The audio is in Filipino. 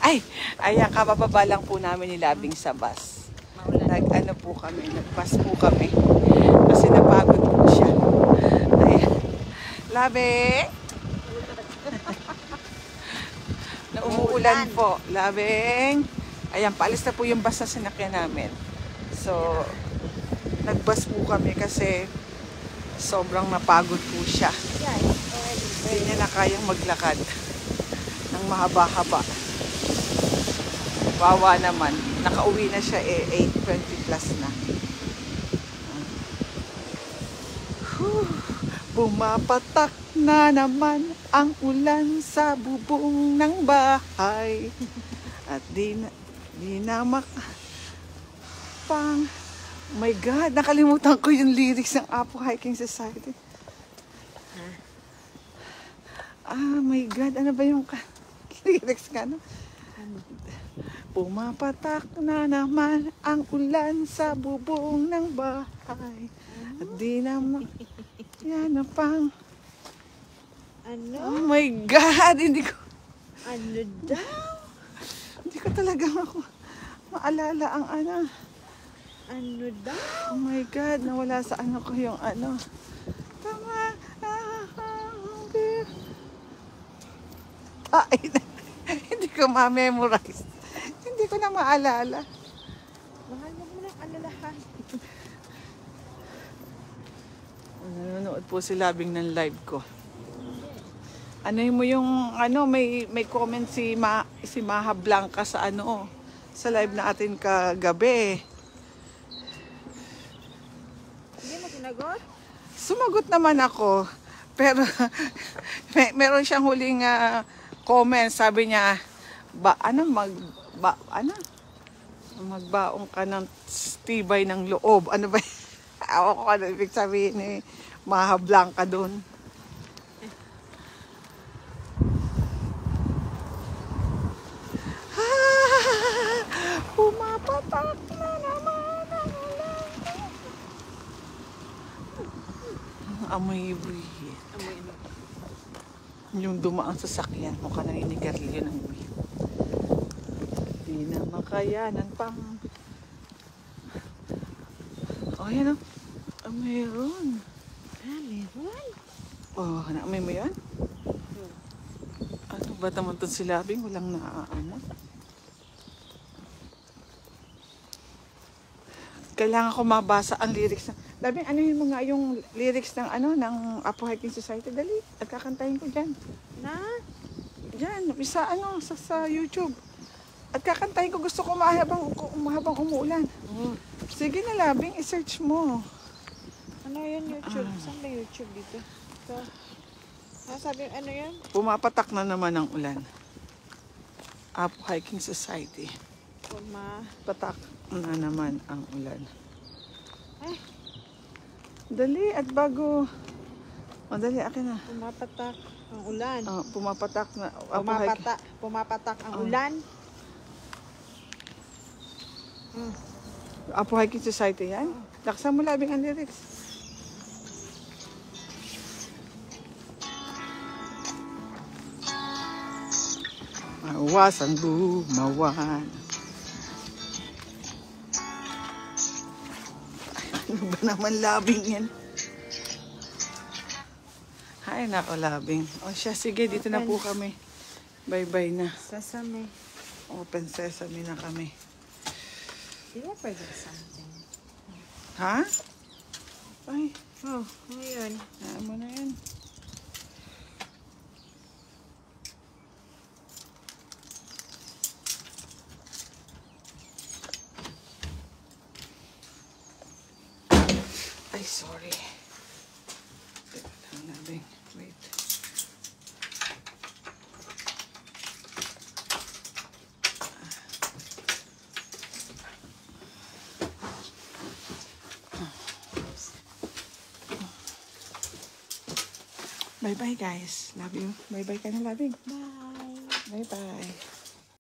Ay, ayan, kabababa lang po namin ni Labing sa bus. Nag-ano po kami, nag-bus po kami. Kasi napagod po siya. Ayan. Labing! Na umuulan po. Labing! Ayan, paalis na po yung bus na sinakyan namin. So, nag-bus po kami kasi sobrang napagod po siya. Hindi niya na kayang maglakad ng mahaba-haba. Wawa naman. Nakauwi na siya 8:20 plus na. Bumapatak na naman ang ulan sa bubong ng bahay. At di na pang... My God, nakalimutan ko yung lyrics ng Apo Hiking Society. My God, ano ba yung lyrics ka, no? Pumapatak na naman ang ulan sa bubong ng bahay. At di naman, yan na pang... Ano? Oh my God, hindi ko... Ano daw? Hindi ko talaga maalala ang ano. Ano daw? Oh my God, nawala sa ano ko yung ano. Tama. Hindi ko ma-memorize. Hindi ko na maalala. Mahal mo lang alalahan. Nanonood po si Labing ng live ko. Ano mo yung ano, may comment si Maha Blanca sa ano, sa live natin kagabi. Hindi mo sinagot? Sumagot naman ako. Pero meron siyang huling comment, sabi niya, magbaong ka ng tibay ng loob. Ano ba? Ako ko ano ibig sabihin ni Maha Blanca doon. Pumapatak na naman ang ulan. Amoy buhit. Yung dumaang sasakyan, mukha na inigarilyo ng buhit. Di na makayanan pang... Oh, yan o. Mayroon. Meron? Oh, naamoy mo yan? Ano ba naman ito si Labing? Walang naaamot. Kailangan ko mabasa ang lyrics ng... Labing, ano yung mga yung lyrics ng ano ng Apo Hiking Society? Dali, at kakantahin ko dyan. Na? Dyan, isa ano, sa YouTube. At kakantahin ko, gusto ko mahabang umuulan. Sige na Labing, i-search mo. Ano yun YouTube? Saan ba YouTube dito? Ito. Sabi ano yan? Pumapatak na naman ang ulan. Apo Hiking Society. Patak na naman ang ulan. Ay. Dali, at bago... O, dali, akin na. Pumapatak ang ulan. Pumapatak na... Pumapatak ang ulan. Apo Hiking Society yan? Laksan mo Labing ang lyrics. Mawasan bumawan. Ano ba naman Labing yan? Ay, nako Labing. O siya, sige, dito na po kami. Bye-bye na. Sesame. Open sesame na kami. Di ba pwede something? Ha? Ay, Ngayon. mo na yan. Ay, sorry. Teka lang Labing. Wait. Bye-bye guys. Love you. Bye-bye ka na Labing. Bye. Bye-bye.